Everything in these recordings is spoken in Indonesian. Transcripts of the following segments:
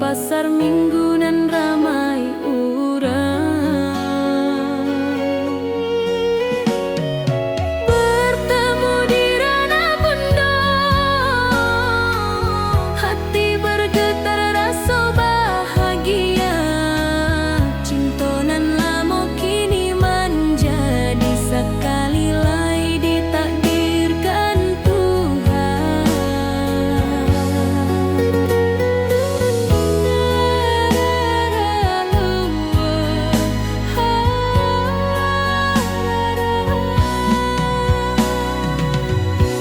pasar minggu nan ramai urang. Bertemu di ranah bunda, hati bergetar rasa bahagia. Cinta nan lama kini menjadi sekali lai ditakdirkan Tuhan.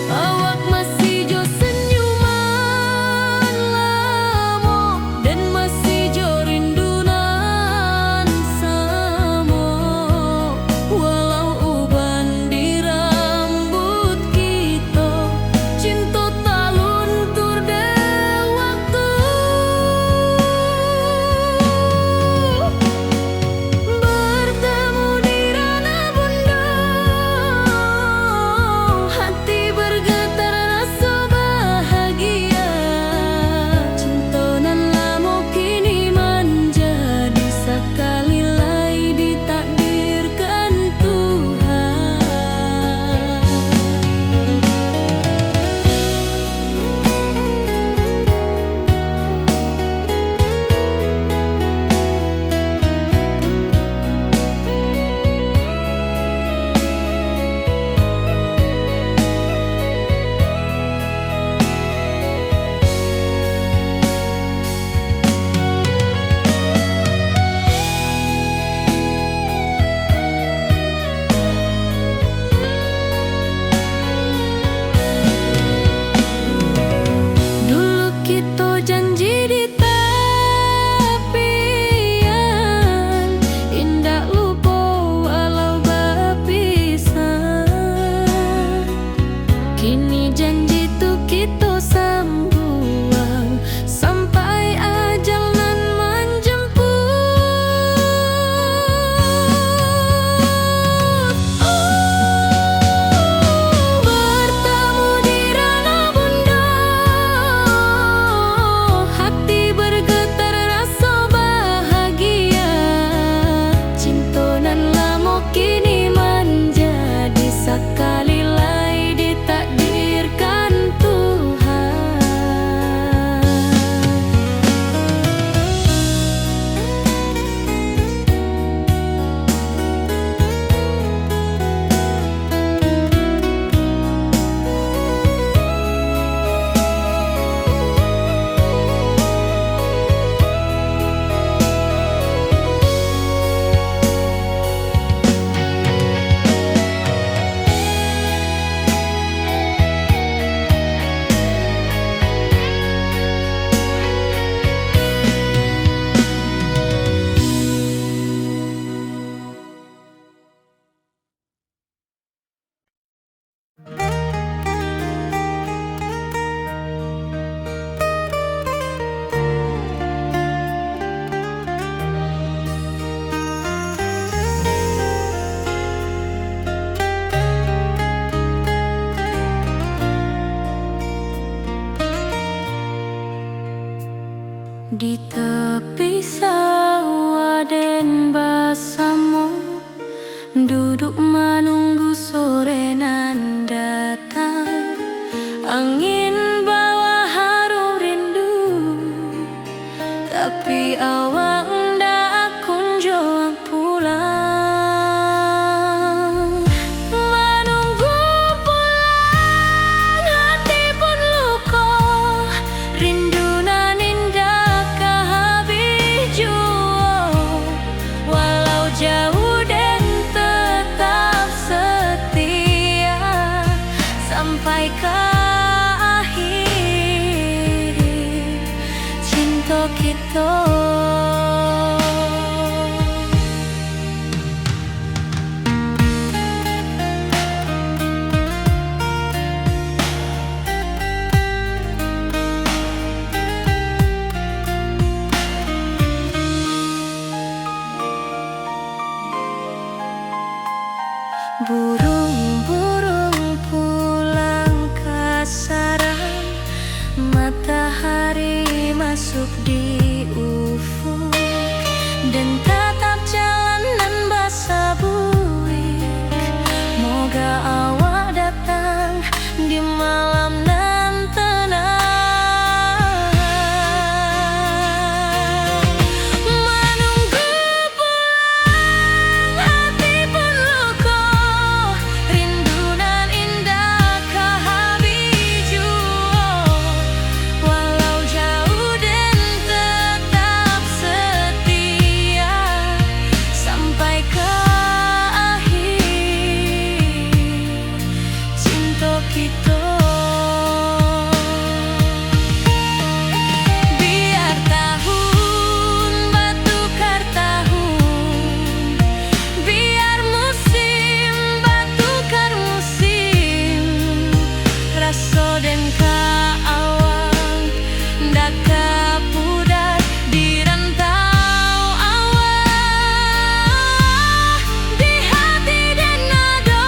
Awak masih jo senyuman lamo dan masih jo rindunan samo. Walau uban di rambut kita, cinta tak luntur de waktu. Bertemu di ranah bunda, hati bergetar rasa bahagia. Cinta nan lama kini menjadi sekali lai ditakdirkan Tuhan. Dulu kita janji di tepian, indah lupa walau berpisah. Kini janji tu kita sambuang sampai ajal nan menjemput. Bertemu di ranah bunda, hati bergetar rasa bahagia. Cinta nan lama kini menjadi sekali lai ditakdirkan Tuhan. Di tepi sawah den bersama, duduk menunggu sore nan datang. Angin bawa harum rindu, tapi awak ndak kunjung pulang. Menunggu pulang, hati pun luka, rindu nan indah kehabis jua. Walau jauh dan tetap setia sampai ke akhir cinta kita. Burung-burung pulang ke sarang, matahari masuk di tak pudar di rantau awal, di hati dan nado.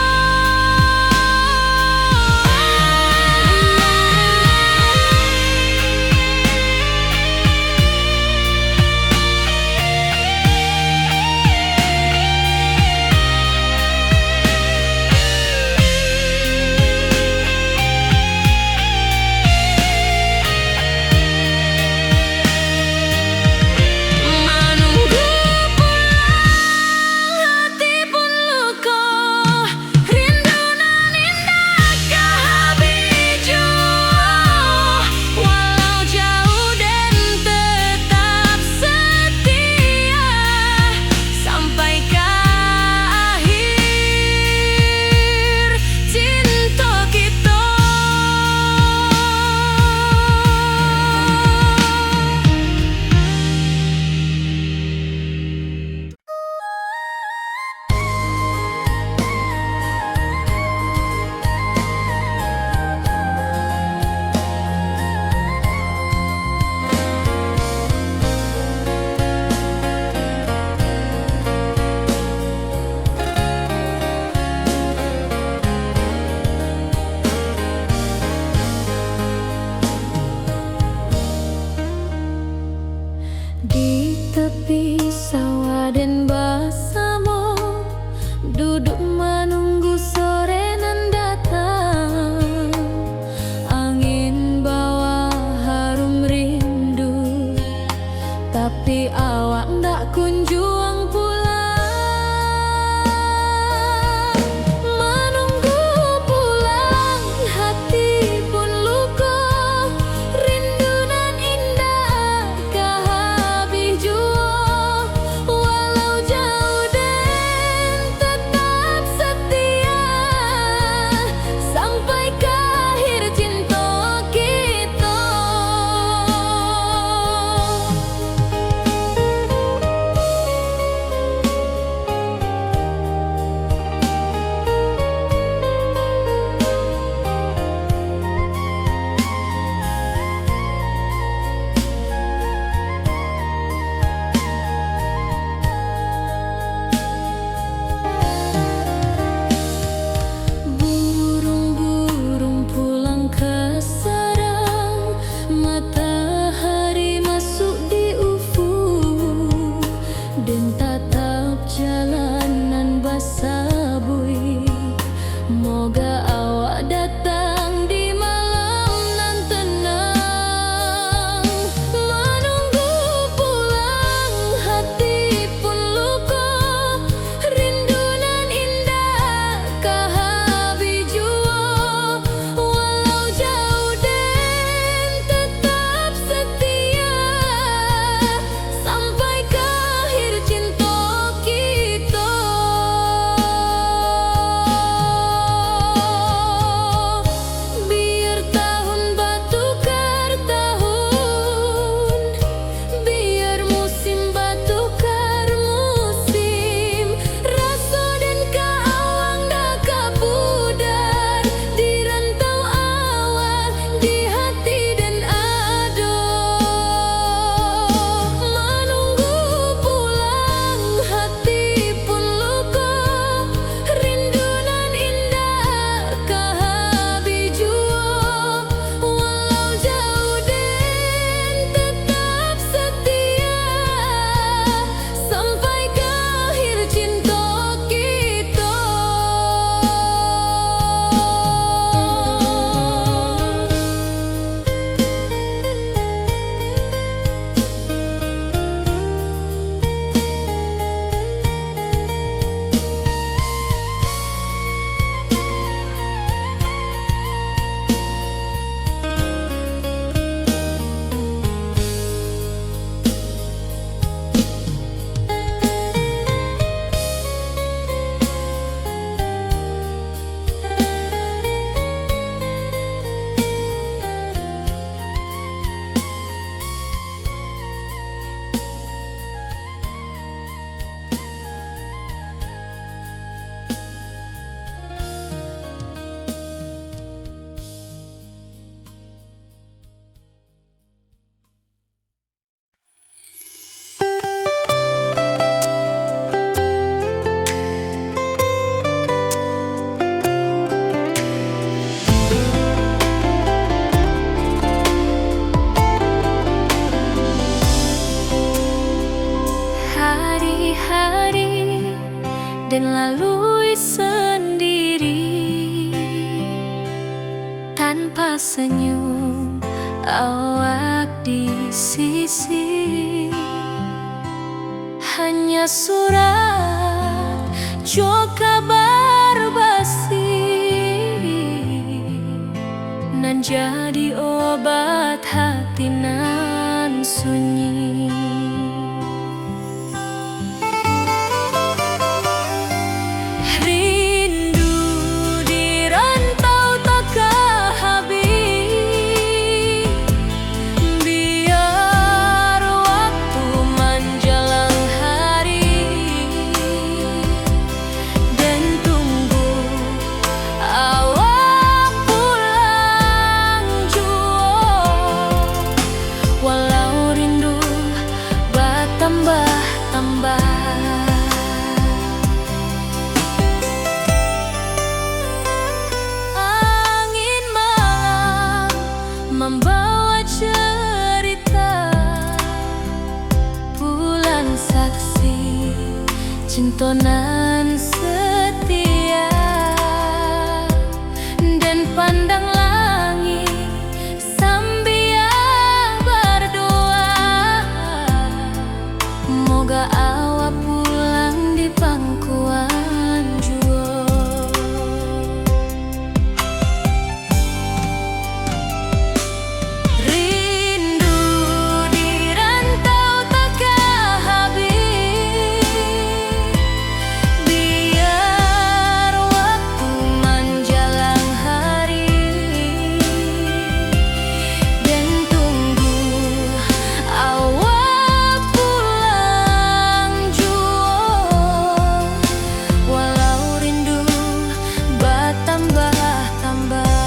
dan lalui sendiri tanpa senyum awak di sisi. Hanya surat jo kabar basi nan jadi obat hati nan sunyi. Rindu di rantau tak habis, biar waktu menjelang hari dan tunggu awak pulang jua. Walau rindu bertambah-tambah, angin malam membawa cerita, bulan saksi cintonan setia, dan pandang langit sambil berdoa, moga awak pulang di pangkuan jua. Rindu di rantau tak habis, biar waktu menjelang hari dan tunggu awak pulang jua. Walau rindu bertambah-tambah,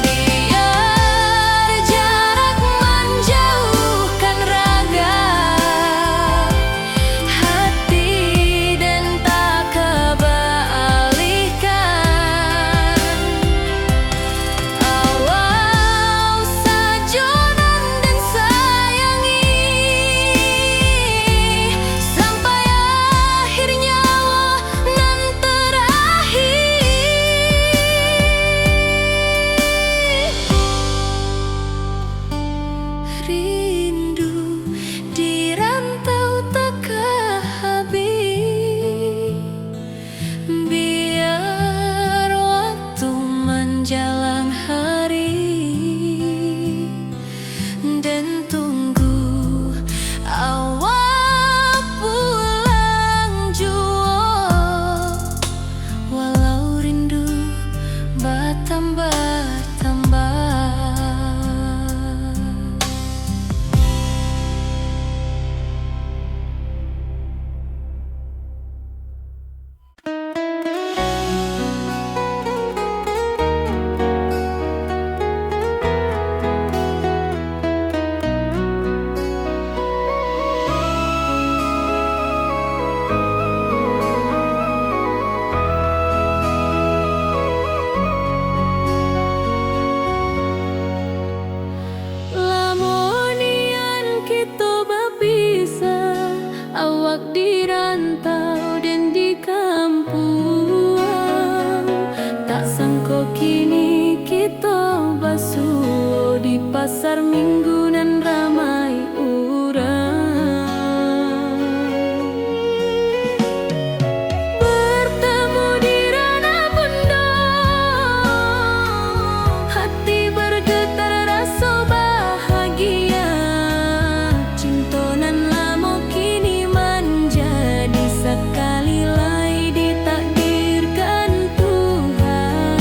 biar jarak menjauhkan raga hati dan tak kebalihkan. Awal sajonan dan sayangi sampai akhir nyawa nan terakhir. Rindu di rantau tak habis, biar waktu menjelang hari dan tunggu awak pulang jua. Walau rindu bertambah-tambah. Lamonian kita berpisah, awak di rantau dan di kampung, tak sangko kini kita basuh di pasar minggu nan ramai urang. Bertemu di ranah bundok, hati bergetar rasa bahagia. Cintonan lama kini menjadi sekali lagi ditakdirkan Tuhan.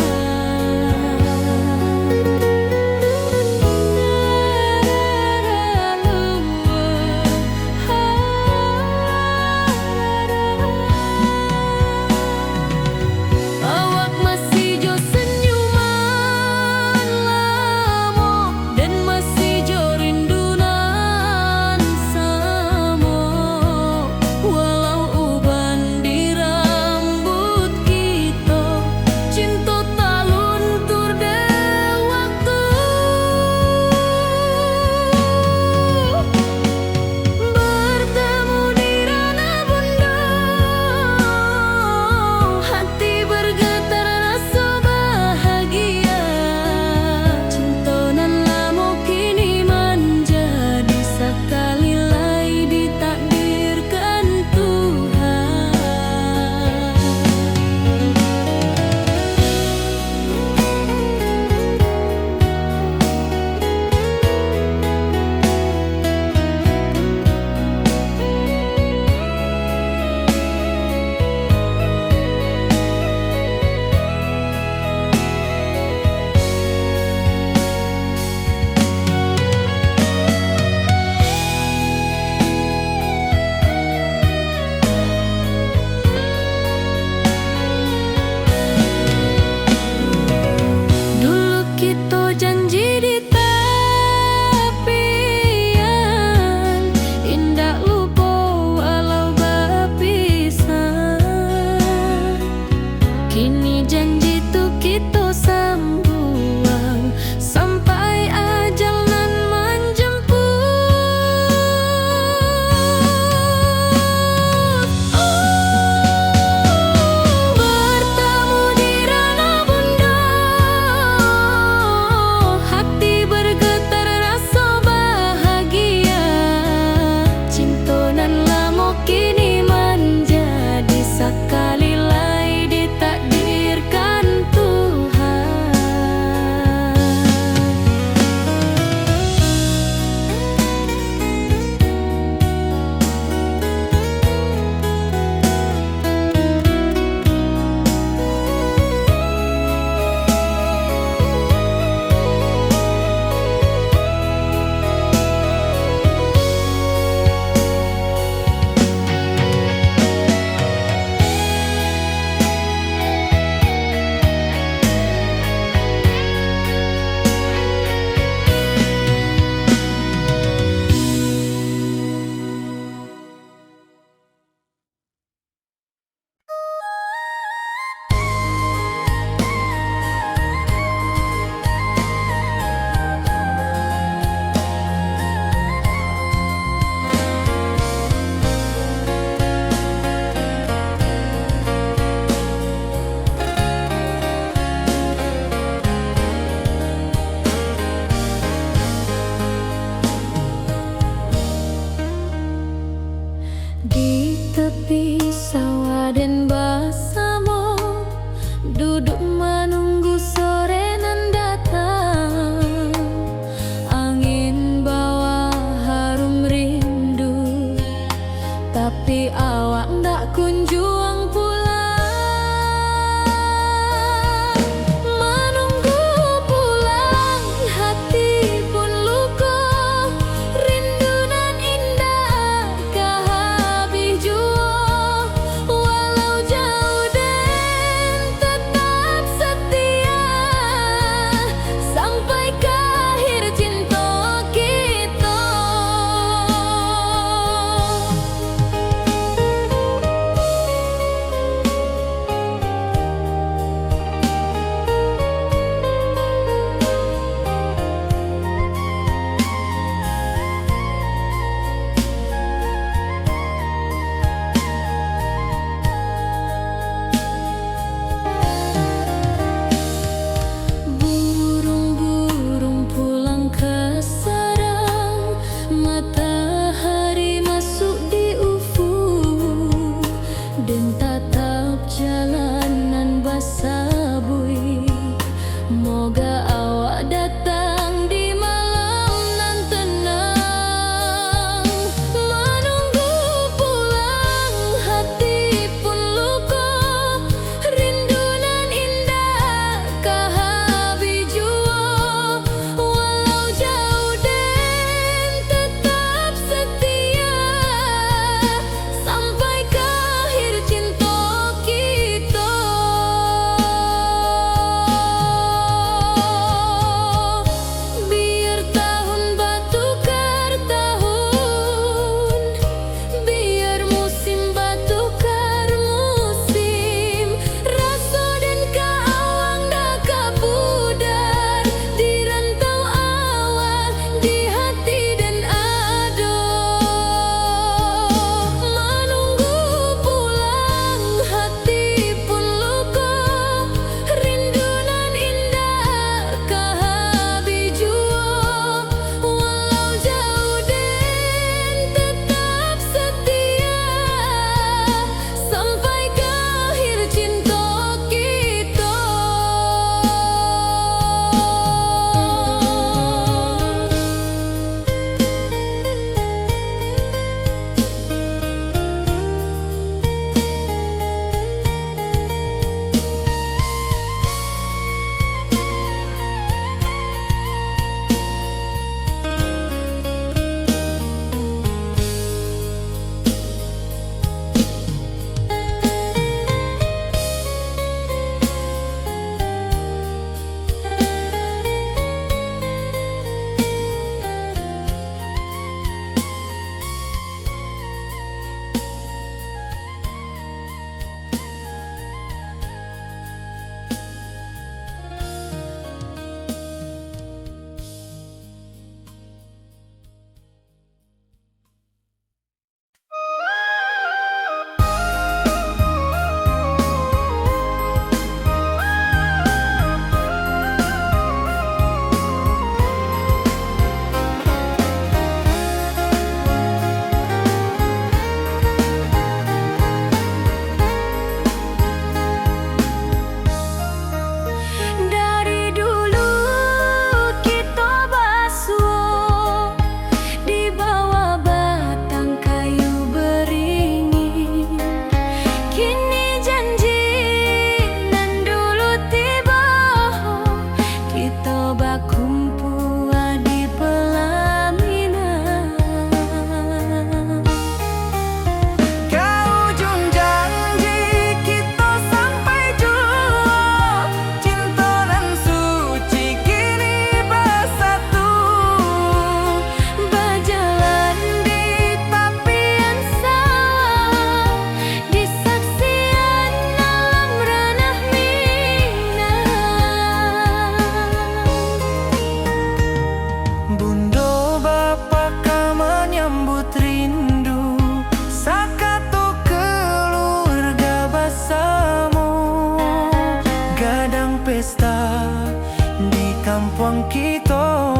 kampung kita.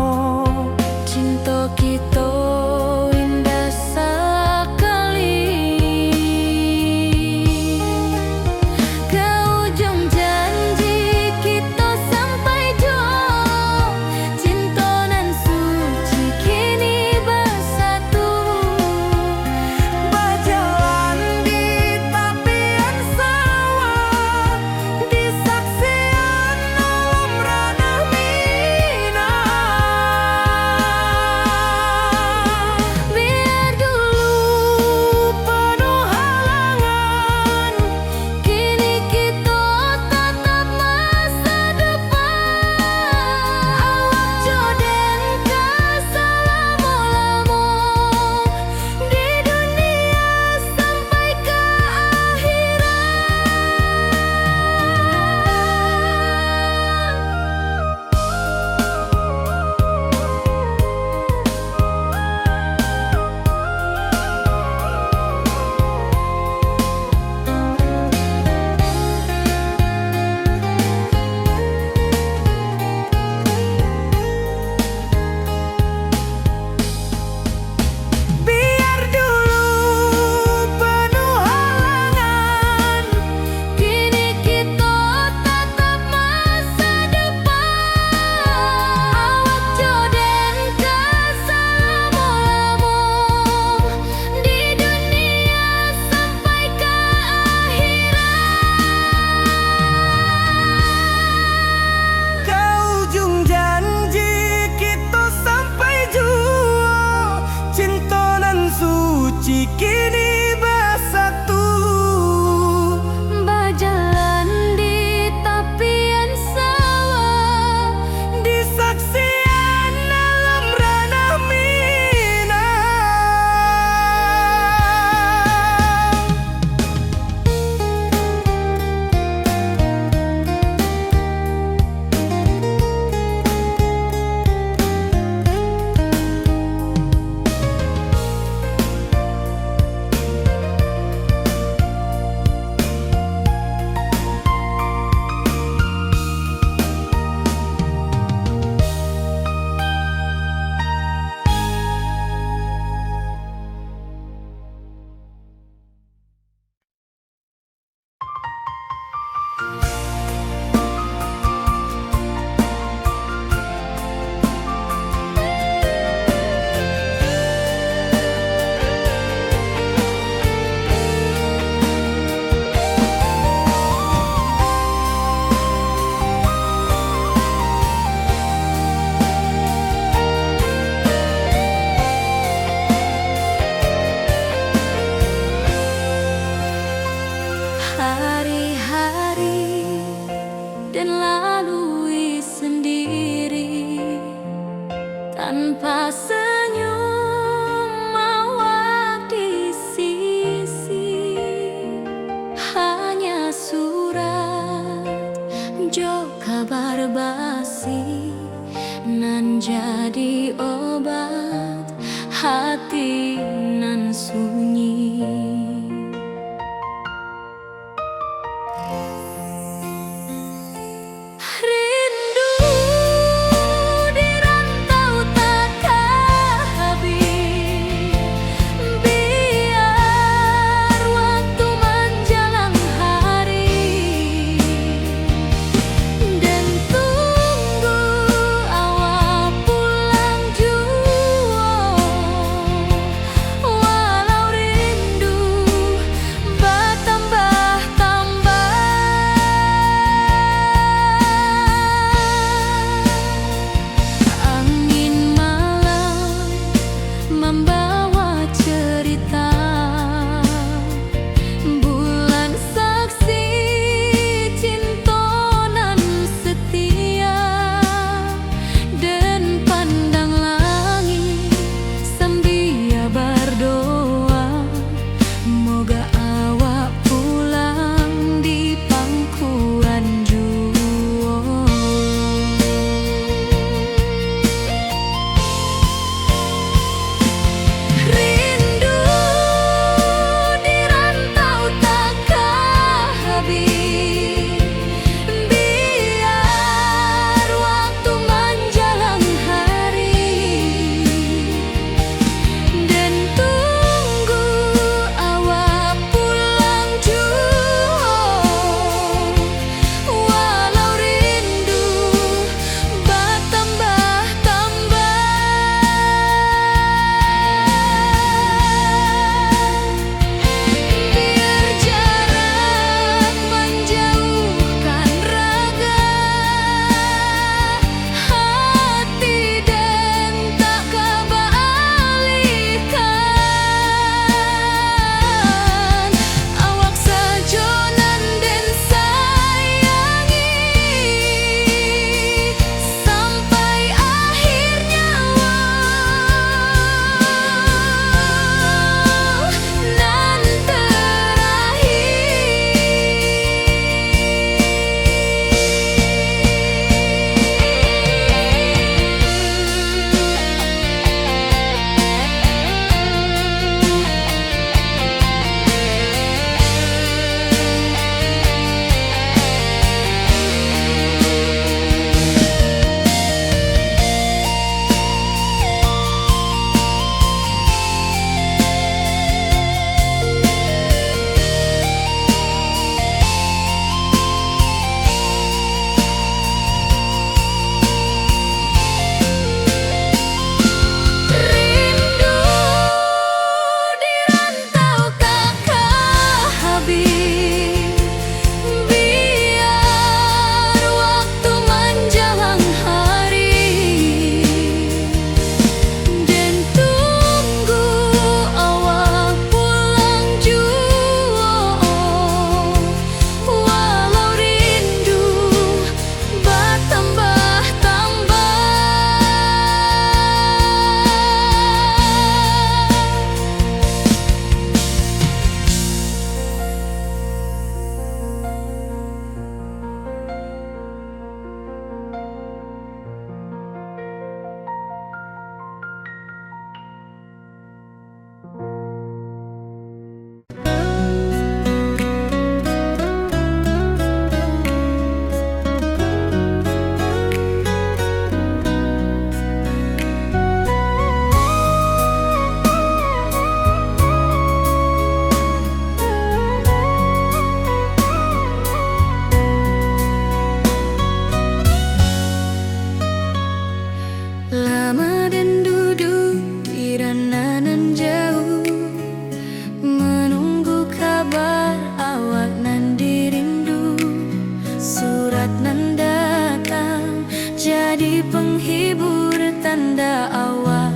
Cinta kita indah sekali. Ke ujung janji kita sampai jauh. Cinta nan suci kini bersatu. Berjalan di tepian sawah, di saksian alam ranah Minang. Biar dulu penuh halangan, kini kita tatap masa depan. Awak joden keselamo-lamo di dunia sampai ke Biar dulu penuh halangan, kini kita tatap masa depan. Awak joden keselamo-lamo di dunia sampai ke ke ujung janji kita sampai jua. Cinta nan suci kini bersatu. berjalan di tepian sawah. Di saksian alam ranah Minang. Hari-hari dan lalui sendiri tanpa senyum awak di sisi. Hanya surat jo kabar basi nan jadi obat hati nan sunyi. Rindu di rantau takkan habis. Biar waktu menjelang hari dan tunggu awak pulang jua. Walau rindu Lama dan duduk di ranah nan jauh, menunggu kabar awak nan dirindu. Surat nan datang jadi penghibur, tanda awak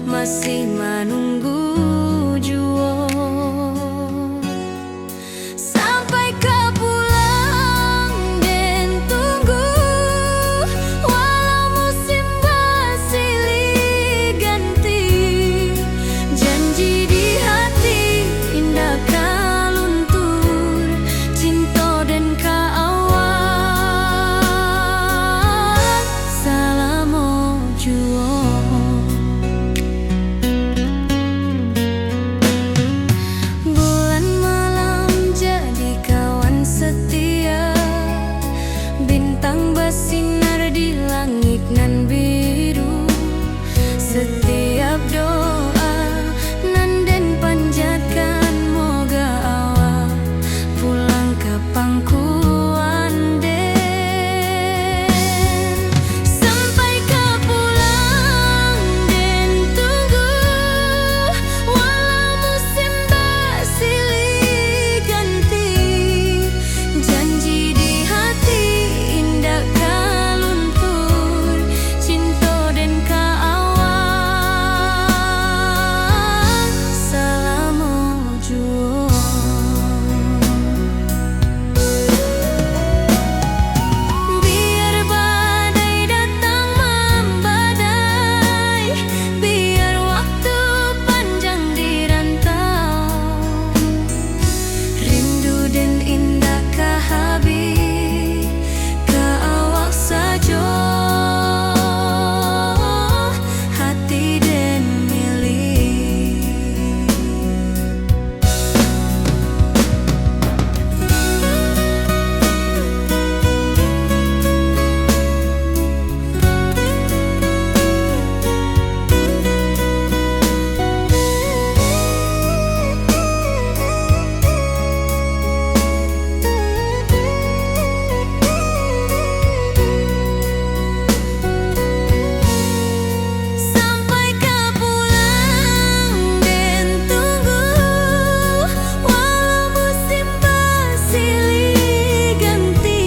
masih menunggu jua. Sampai kau pulang dan tunggu, walau musim bersilih ganti. Janji di hati indah kau luntur, cinta dan kau awak salamo jua. Bulan malam jadi kawan setia, bintang bersinar di langit nan biru. Setiap doa nan den panjatkan, moga awak pulang ke pangkuan den. Sampai kau pulang dan tunggu, walau musim bersilih ganti. Janji di hati indah kau luntur, cinta dan kau awak salamo jua. Biar badai datang membadai, biar waktu panjang dirantau, rindu dan indah kah habis ke awak saja, hati dan milik. Sampai kau pulang dan tunggu, walau musim bersilih ganti.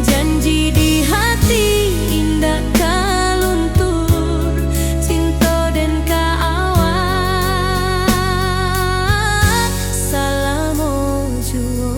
Janji di hati indah kau luntur, cinta dan kau awak salamo jua.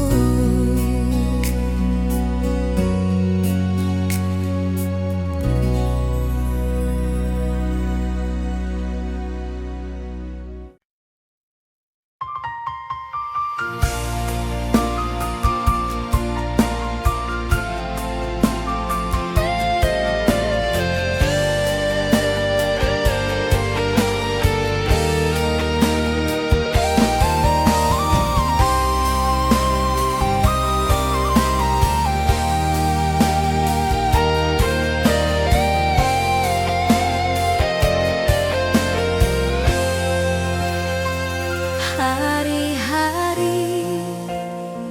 Hari-hari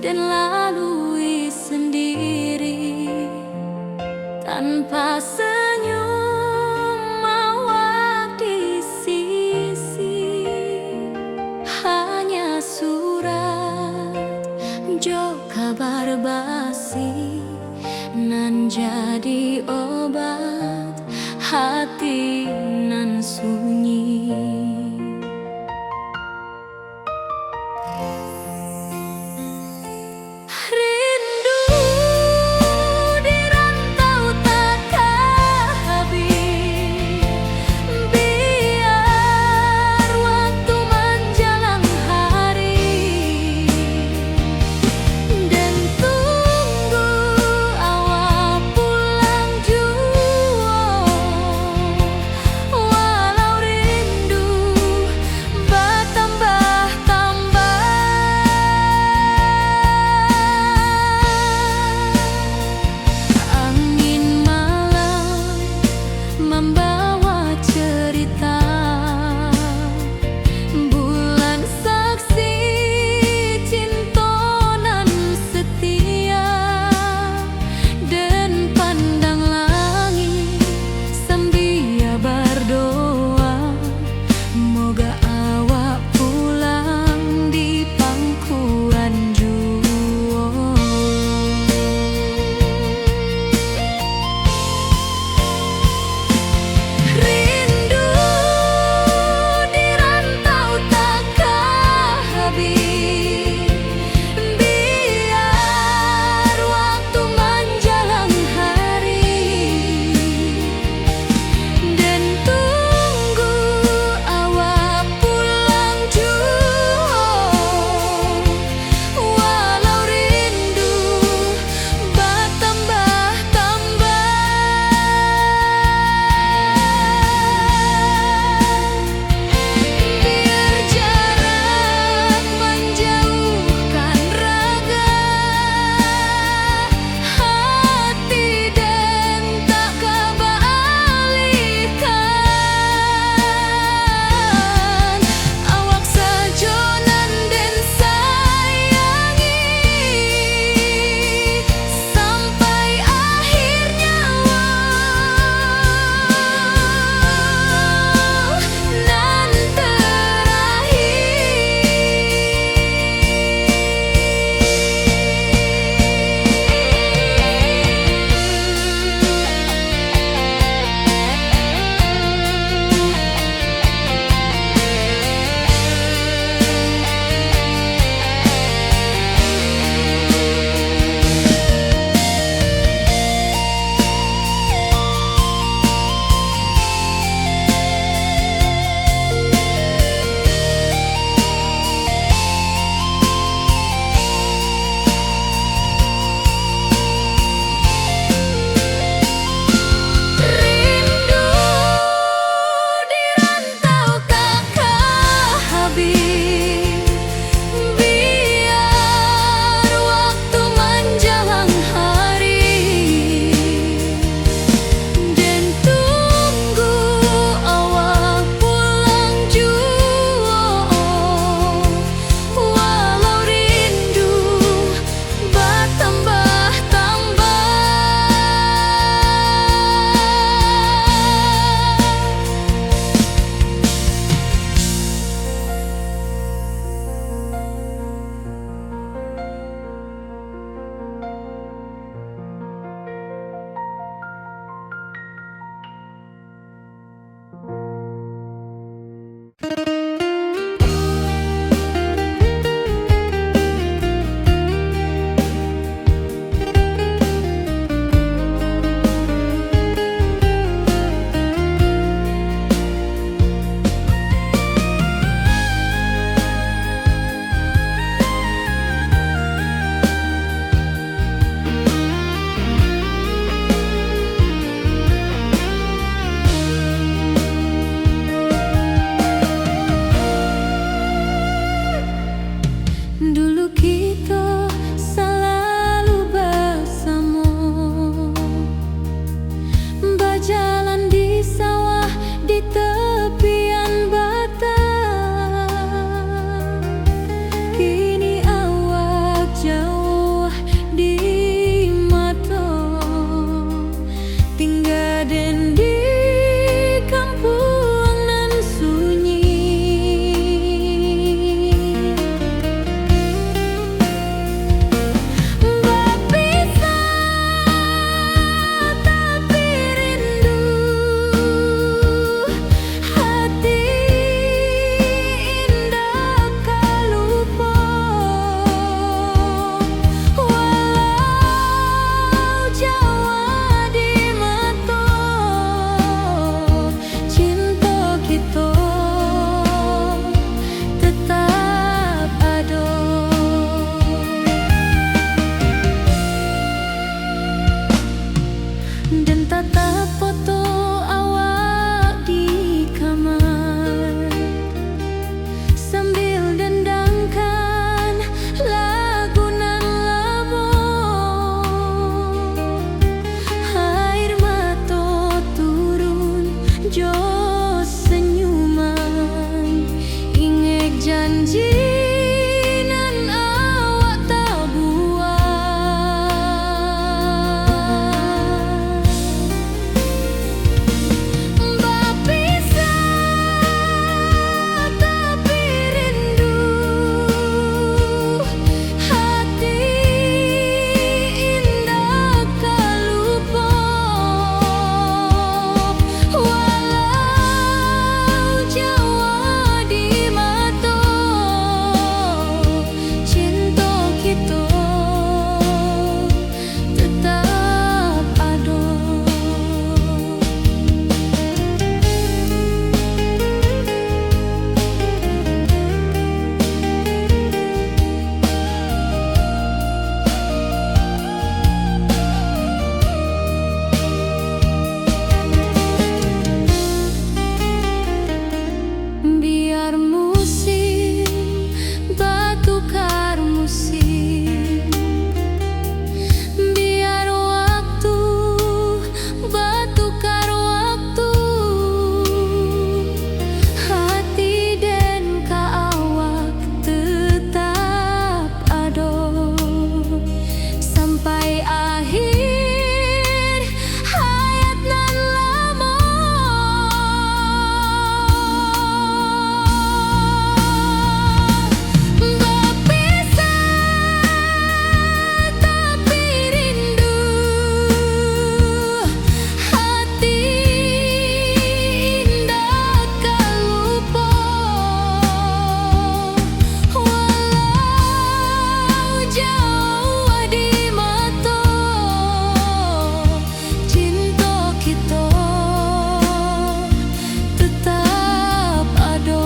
dan lalui sendiri, tanpa senyum awak di sisi. Hanya surat jo kabar basi nan jadi obat hati nan sunyi. Rindu di rantau takkan habis, biar waktu menjelang hari, dan tunggu awak pulang jua. Walau rindu tatap foto awak di kamar sambil dendangkan lagu nan lamo. Air mata turun jo senyuman, inget janji nan awak tak buat. Berpisah tapi rindu, hati indah tak lupa. Walau jauh di mata, cinta kita tetap ada. Biar musim bertukar musim, biar waktu bertukar waktu, hati dan awak tetap ada sampai akhir hayat nan lama. Berpisah tapi rindu, hati indah tak lupa. Walau jauh di mata, cinta kita tetap ada.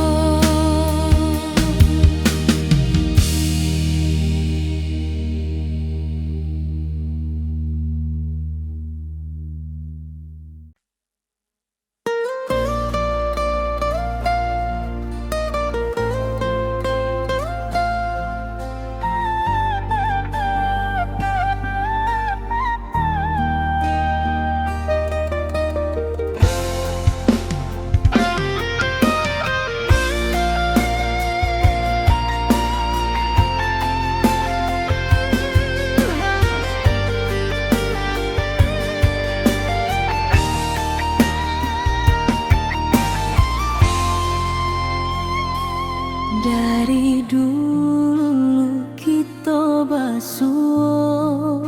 Dari dulu kita basuh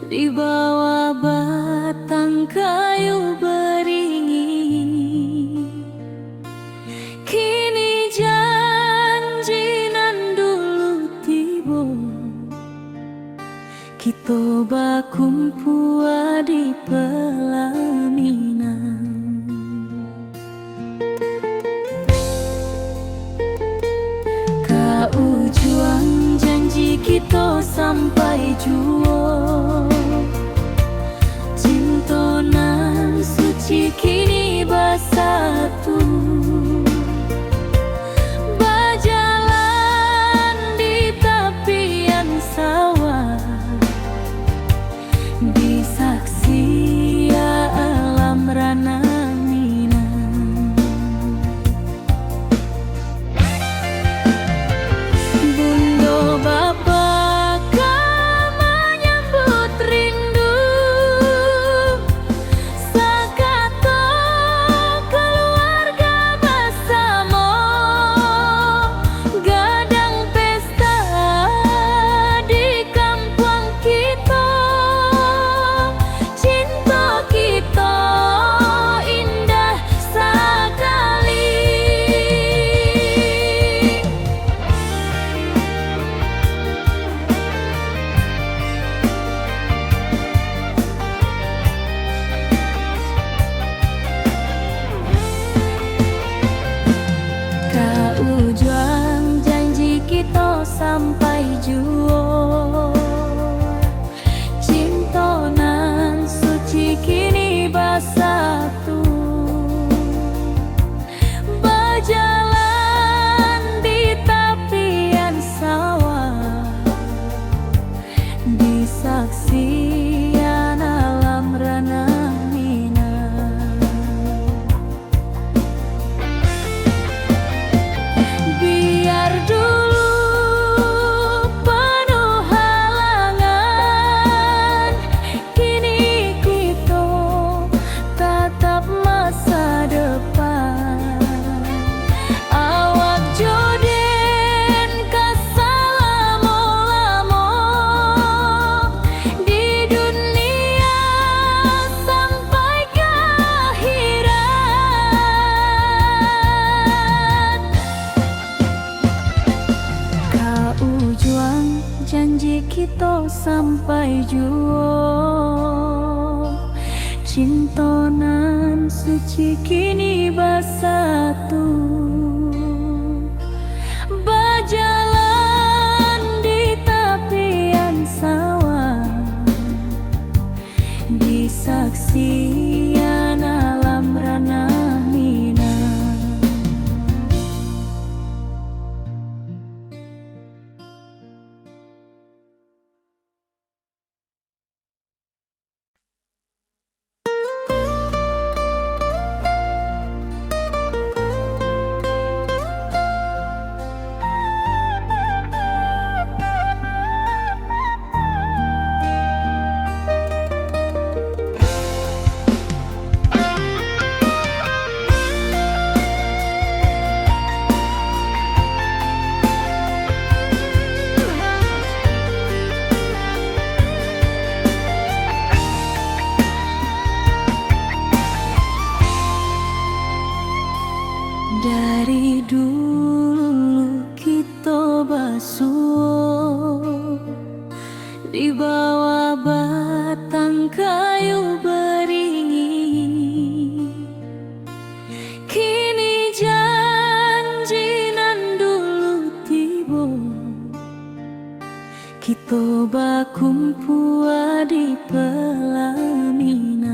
di bawah batang kayu beringin. Kini janji nan dulu tiba, kita berkumpul di pelaminan. Ujung janji kita sampai jua, cinta nan suci kini bersatu. Berjalan di tepian sawah, disaksi alam rana. Bapa kau menyambut rindu, sekata keluarga bersama, gadang pesta di kampung kita. Cinta kita indah sekali. Ujung janji kita sampai jua, cinta nan suci bersatu, berjalan di tepian sawah, di saksian alam ranah Minang. Biar dulu penuh halangan, kini kita tatap masa depan. Awak joden kasalamo-lamo di dunia sampai ke akhirat. Kau juang janji kita sampai juo, cintonan suci kini bersatu, berjalan di tepian sawah, di saksian alam ranah Minang. Dari dulu kita basuh di bawah batang kayu beringin. Kini janji nan dulu tiba, kita bakumpul di pelaminan.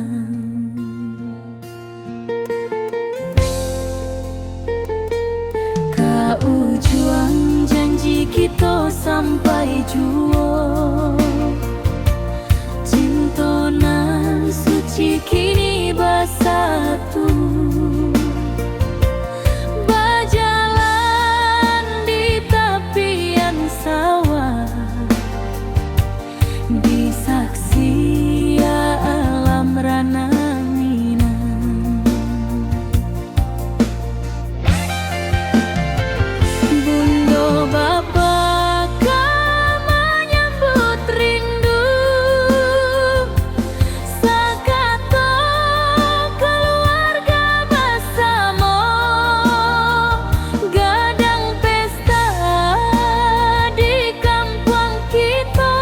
Kau juang janji kita sampai juo, cintonan suci kini bersatu, berjalan di tepian sawah, di saksian alam ranah Minang. Bunda Bapa kau menyambut rindu, sakato keluarga bersama, gadang pesta di kampung kita,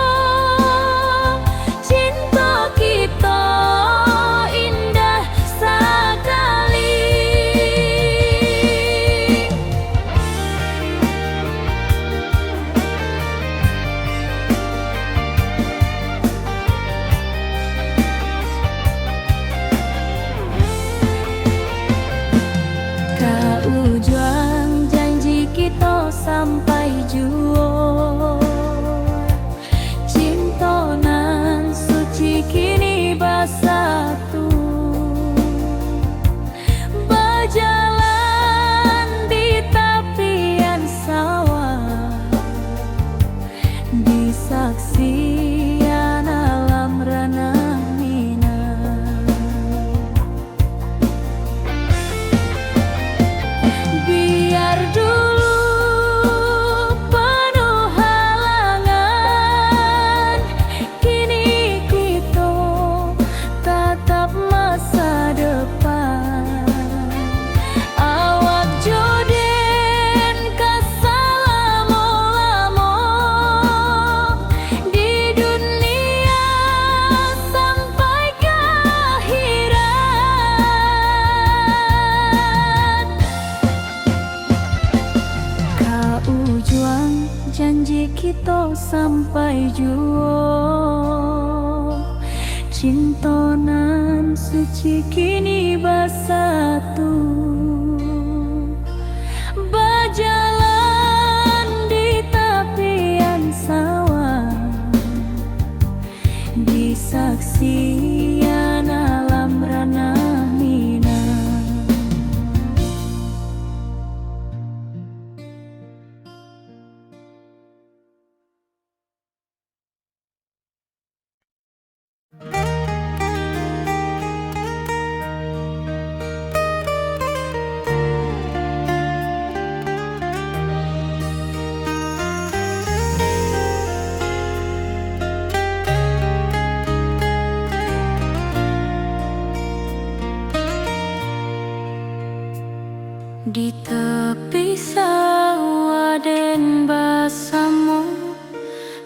cinta kita indah sekali. Kau juang janji kita sampai juo, cintonan suci kini bersatu, berjalan di tepian sawah, di saksian alam ranah Minang. Biar dulu penuh halangan, kini kita tatap masa depan. Awak joden kasalamo-lamo di dunia sampai ke akhirat. Kau juang janji kita sampai juo, cintonan suci suci kini bersatu, berjalan di tepian sawah, di saksian alam ranah Minang. Di tepi sawah den bersama,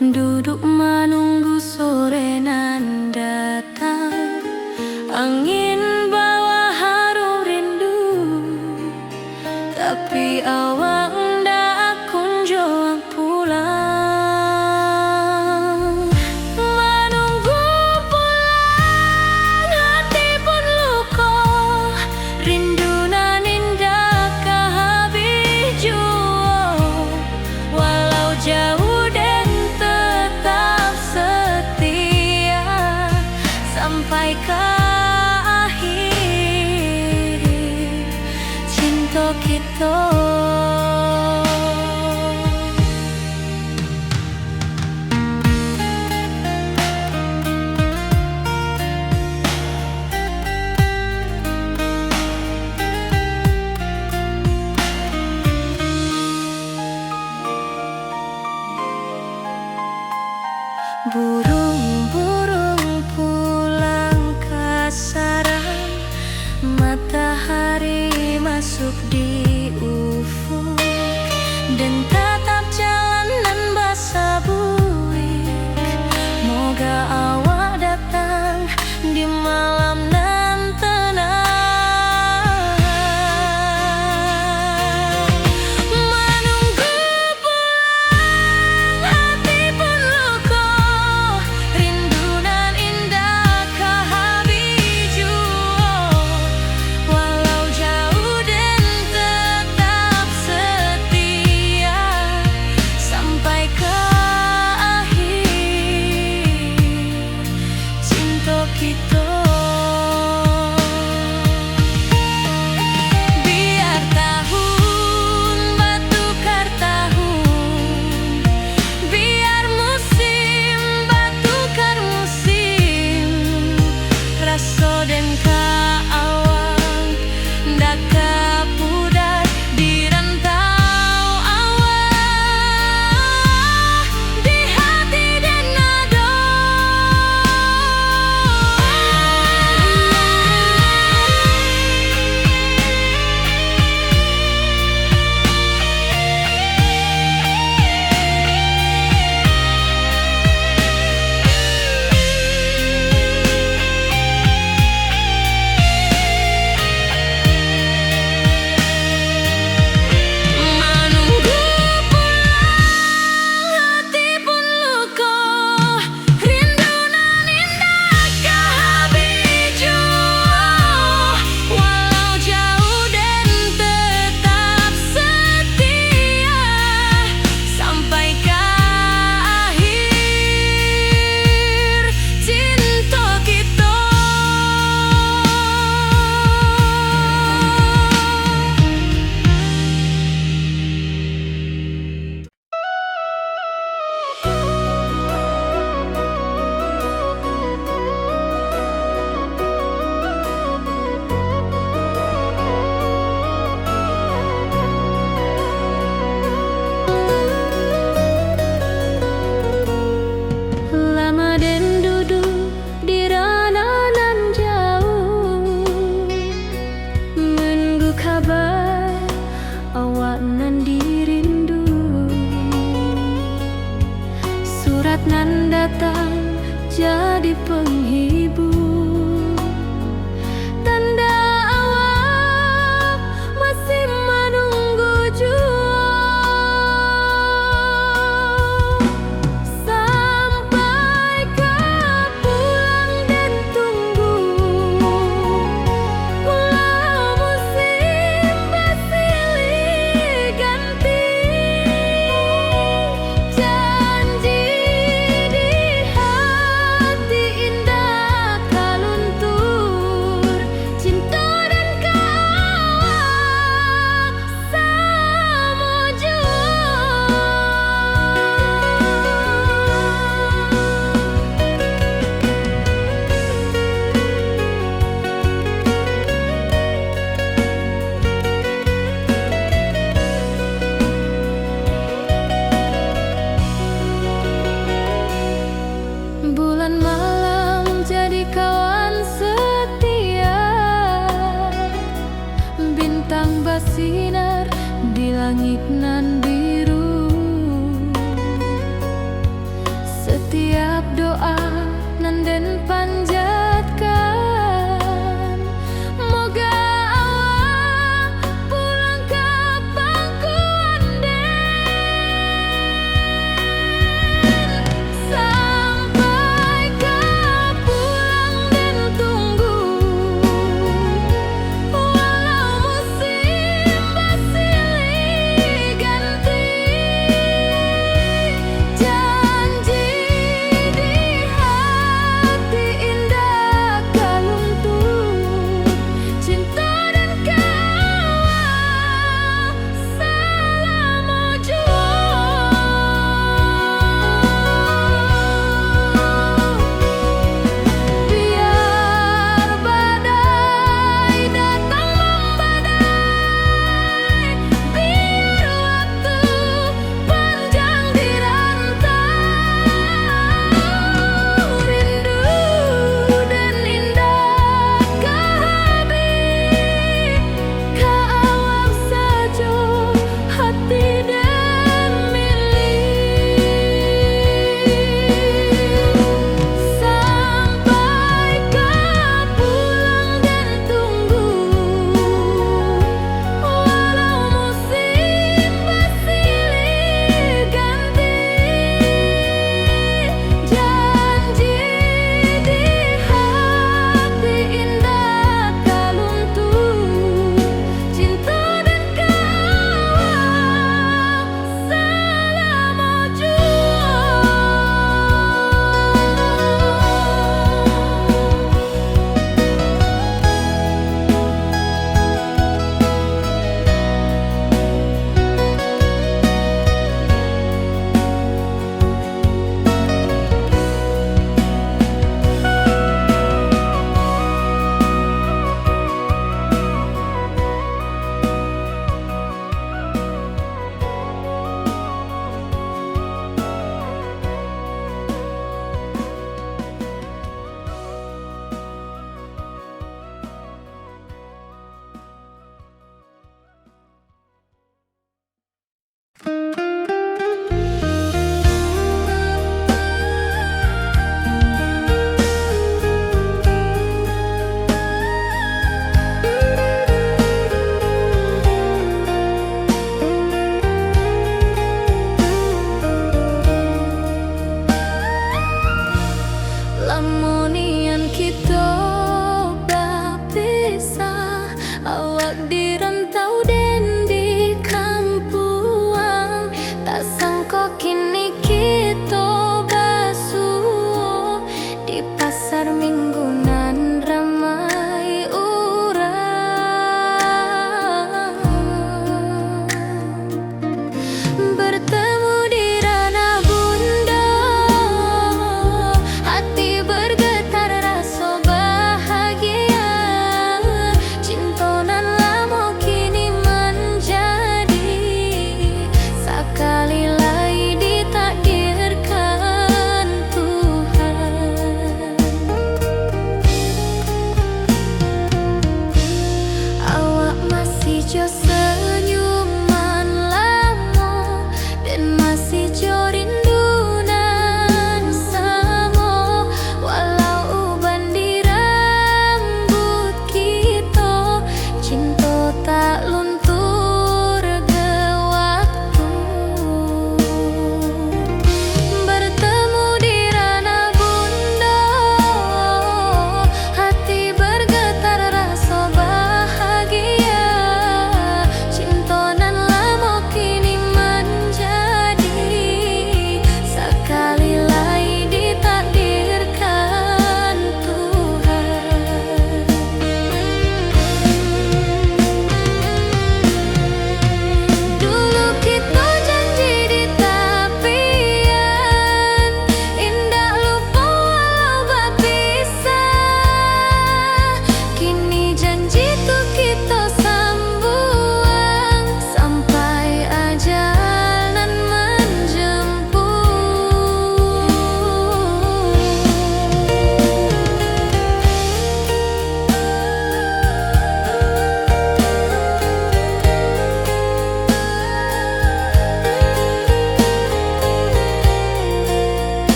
duduk menunggu sore nan datang. Angin bawa harum rindu, tapi awak ndak kunjung pulang. Menunggu pulang hati pun luka, rindu nan indah kehabis jua. Walau jauh dan tetap setia sampai ke akhir cinta kita. Burung-burung pulang ke sarang, matahari masuk di ufuk, dan tatap jalanan basah buik. Moga awak datang di malam nan tenang. Menunggu pulang hati pun luka, rindu nan indah kehabis jua. Walau jauh dan tetap setia sampai ke akhir cinta kita. Biar tahun bertukar tahun, biar musim bertukar musim, rasa dan keawang ndak kepudar di rantau awak, di hati dan nada.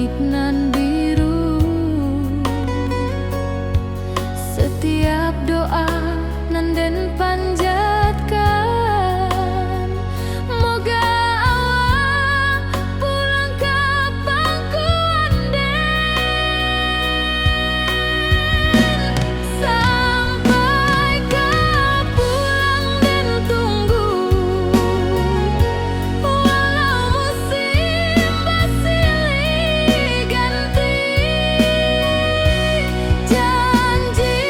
langit nan biru. Setiap doa nan den panjatkan, moga awak pulang ke pangkuan den. Sampai ke pulang den tunggu, walau musim bersilih ganti. Janji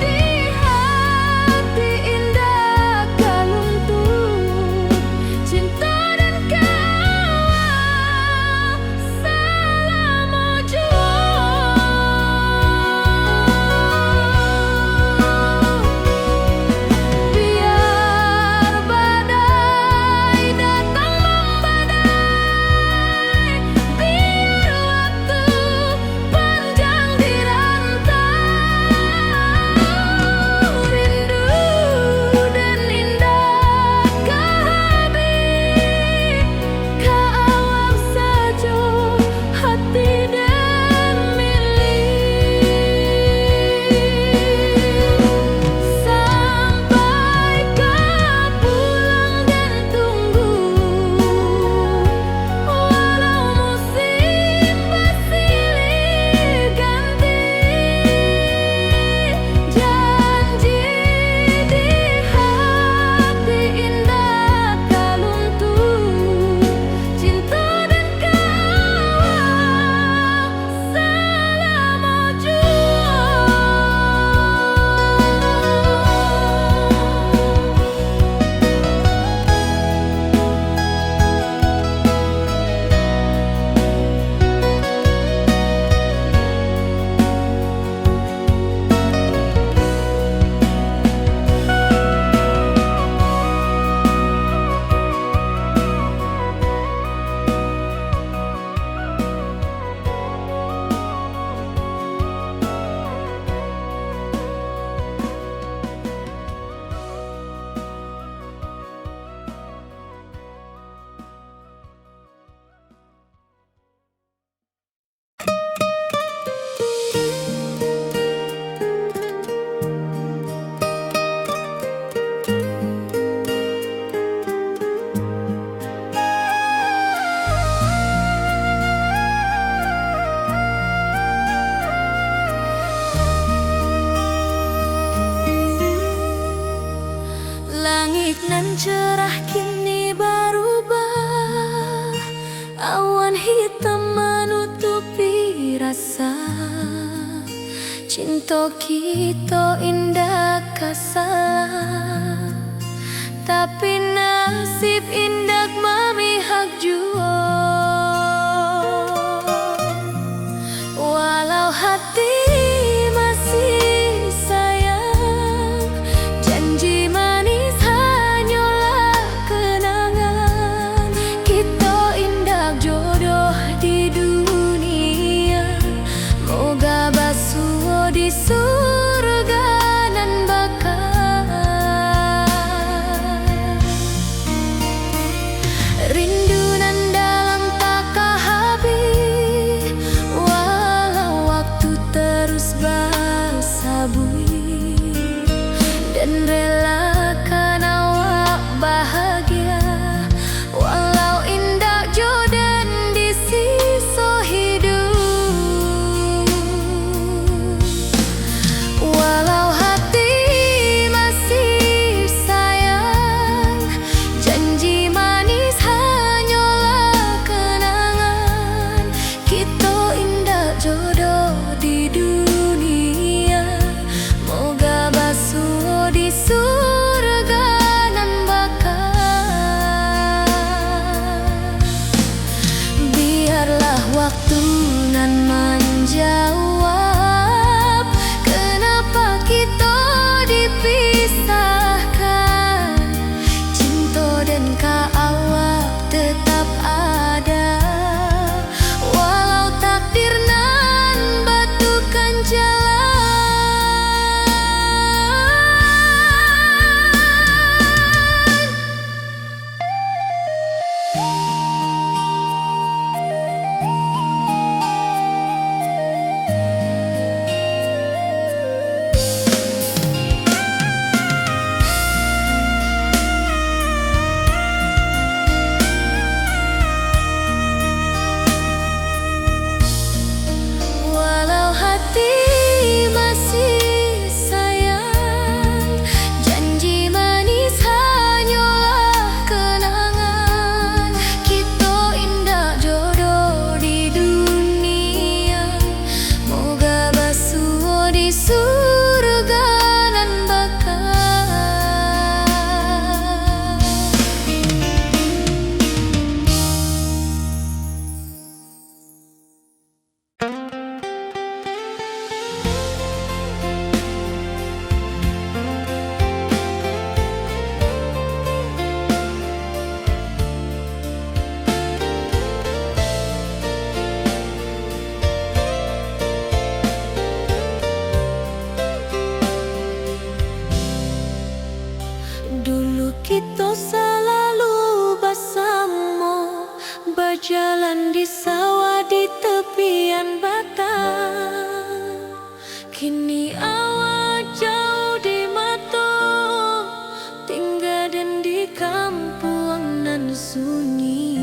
di hati indah kaluntung, cinta dan kawal selama jua. Biar badai datang membadai, biar waktu panjang dirantau, rindu dan indah kehabis, kawal saja hati dan milik. Sampai ke pulang dan tunggu, walau musim bersilih ganti. Janji di hati indah kaluntung, cinta dan kawal selama jua. Langit nan cerah kini berubah, awan hitam menutupi rasa. Cinta kita indah kasalah, tapi nasib indah memihak jua. Walau hati masih sayang, janji manis hanyalah kenangan. Kita indah jodoh di dunia, moga basuh di surga nan bakal. Rindu nan dalam tak habis, walau waktu terus bersabui, dan relakan awak bahagia, walau indah jodan di sisa hidup. Walau hati masih sayang, janji manis hanyalah kenangan. Kita indah jodoh di dunia, moga basuh di surga nan bakal. Biarlah waktu nan menjawab, kenapa kita dipisahkan. Cinta dan kawal tetap ada, walau takdir nan batukan jalan. di sawah di tepian batang. Kini awak jauh di mata, tinggal dan di kampung nan sunyi.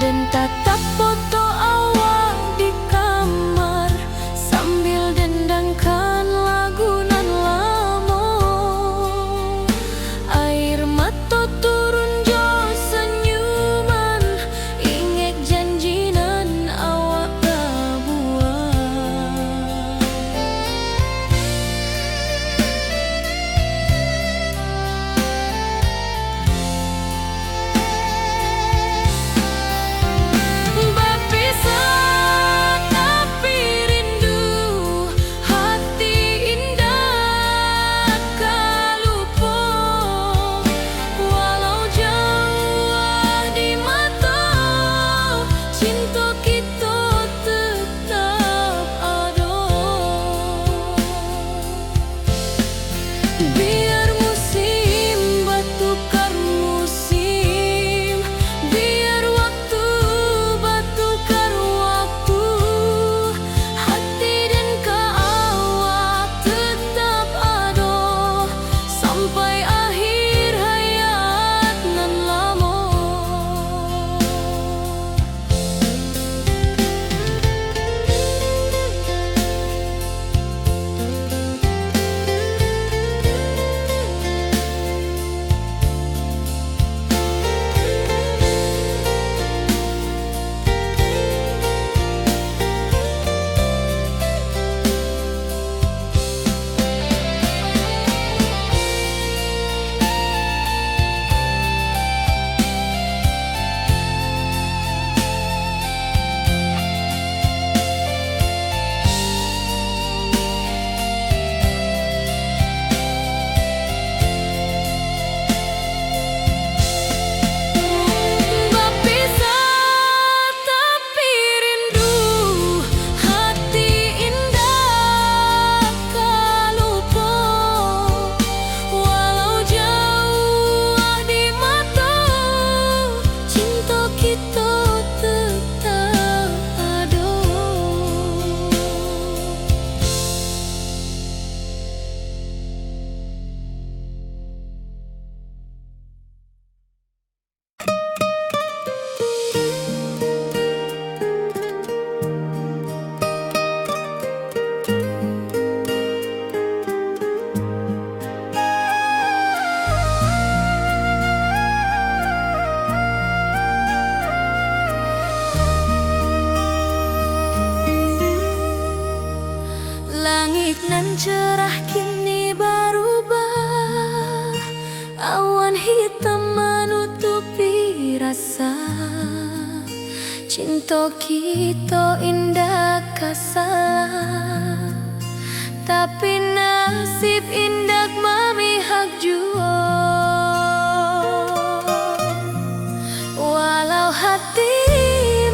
Dan tatap foto awak di kamar sambil dendangkan lagu nan lama. Air mata turun jo senyuman, inget janji nan awak buat. Biar musim bertukar musim, biar waktu bertukar waktu, hati dan awak tetap ada sampai akhir hayat nan lama. Langit nan cerah kini berubah, awan hitam menutupi rasa. Cinta kita indah kasalah, tapi nasib indah memihak jua. Walau hati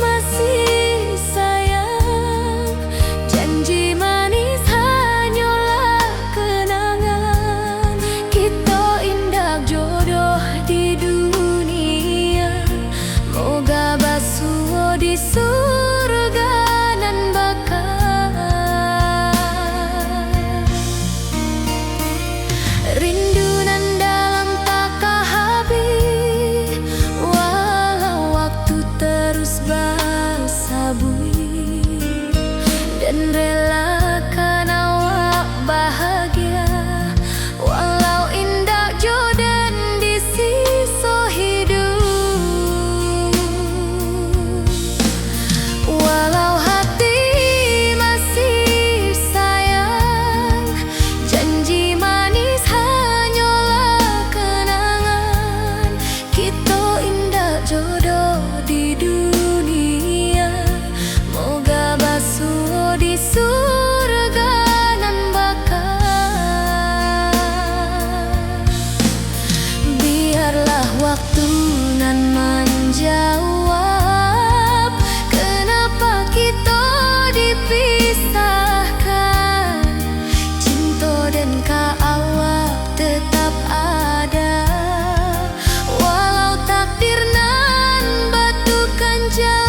masih sayang, janji manis hanyalah kenangan. Kita indah jodoh di dunia, moga basuh di surga nan bakal. Rindu nan dalam waktu nan menjawab kenapa kita dipisahkan. Cinta dan kaawak tetap ada, walau takdir nan batukan jalan.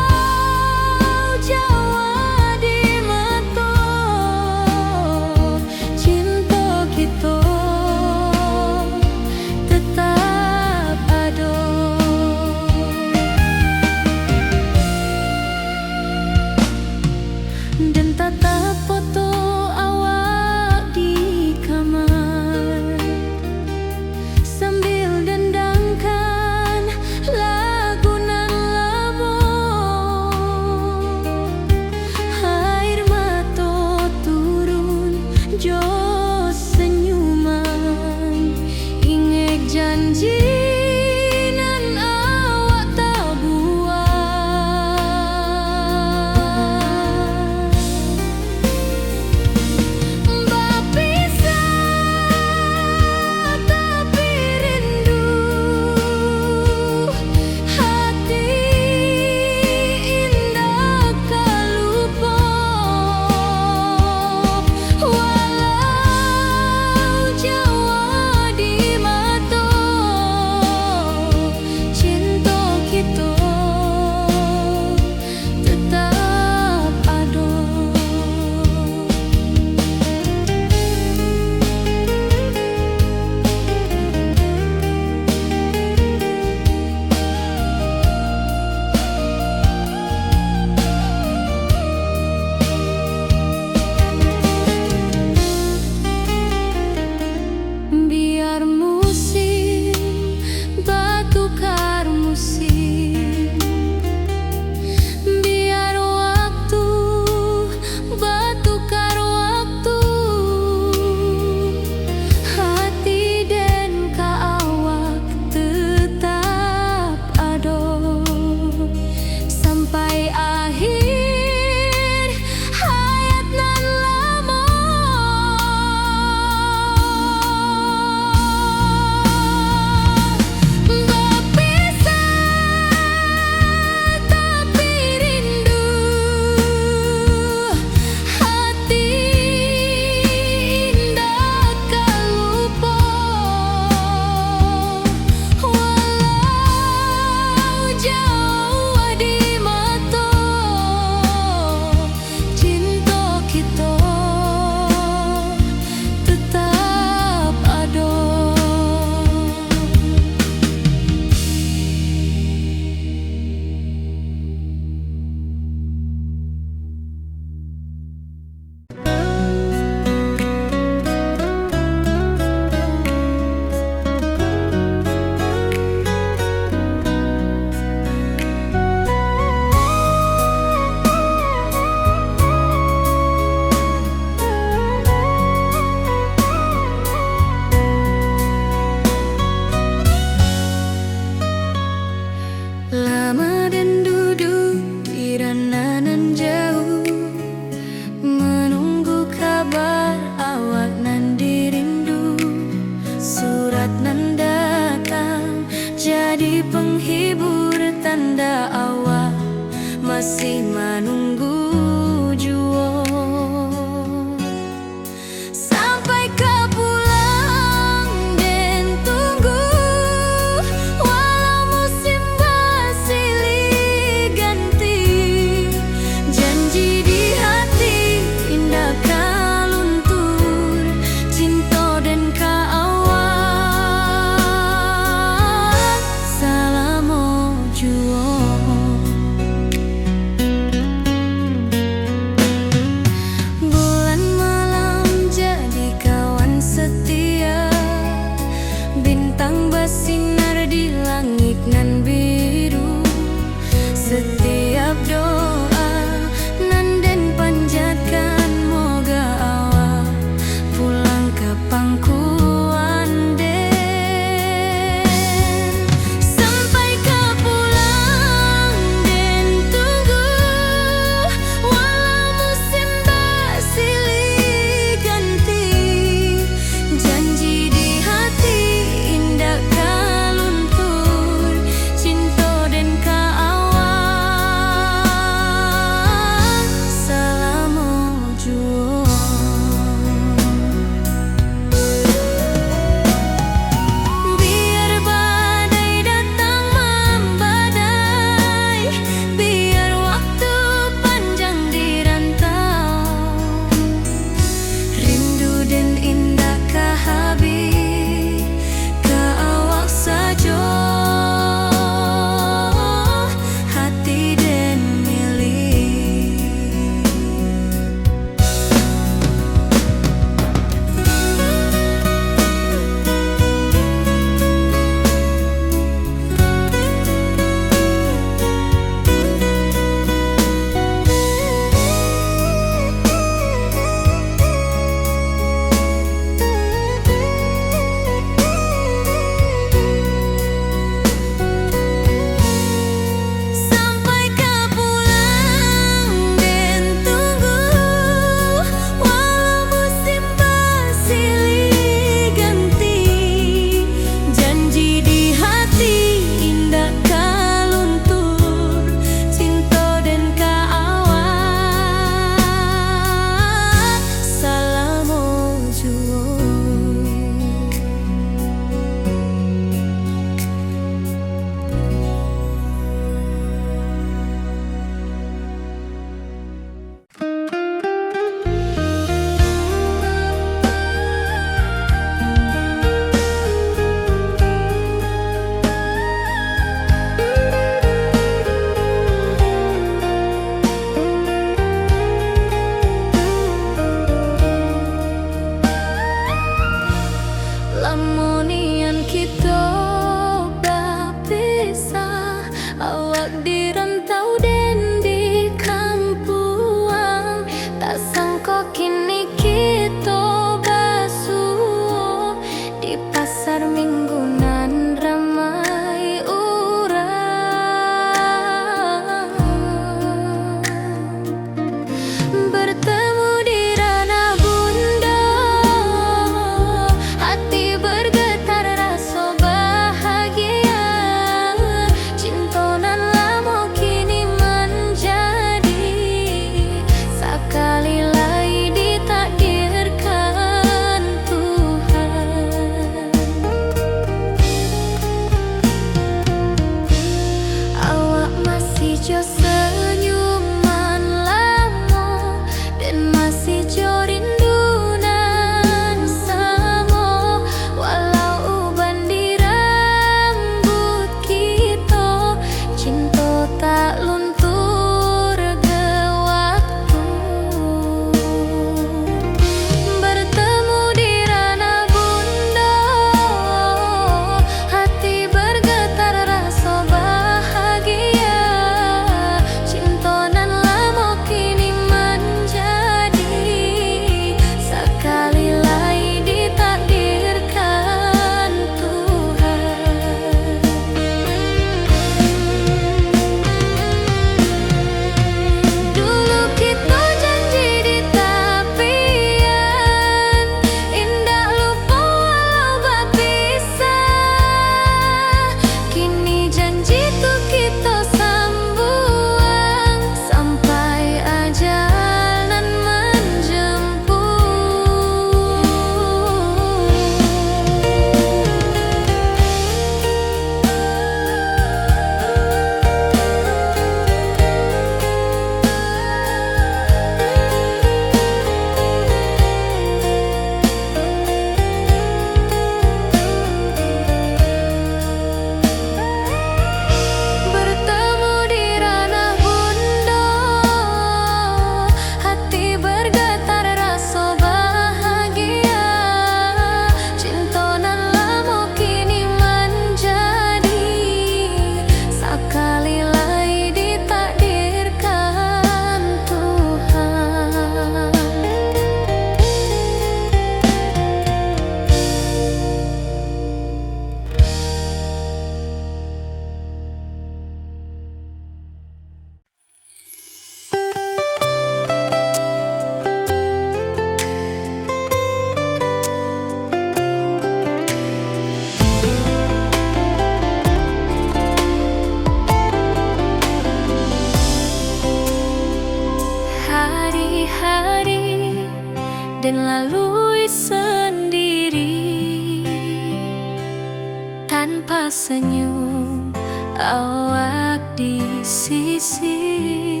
senyum awak di sisi.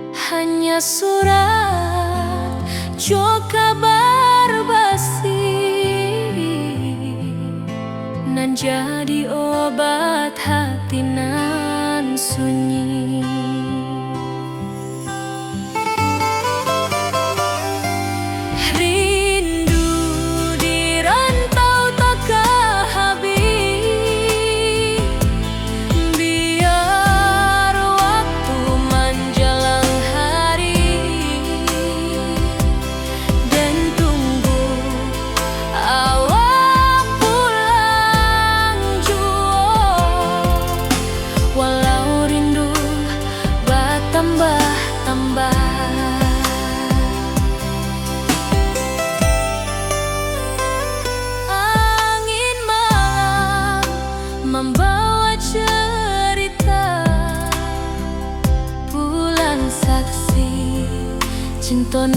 Hanya surat jo kabar basi nan jadi obat hati nan sunyi. Rindu di rantau tak habis, biar waktu menjelang hari dan tunggu awak pulang jua. Walau rindu bertambah-tambah, angin malam membawa cerita, bulan saksi cinta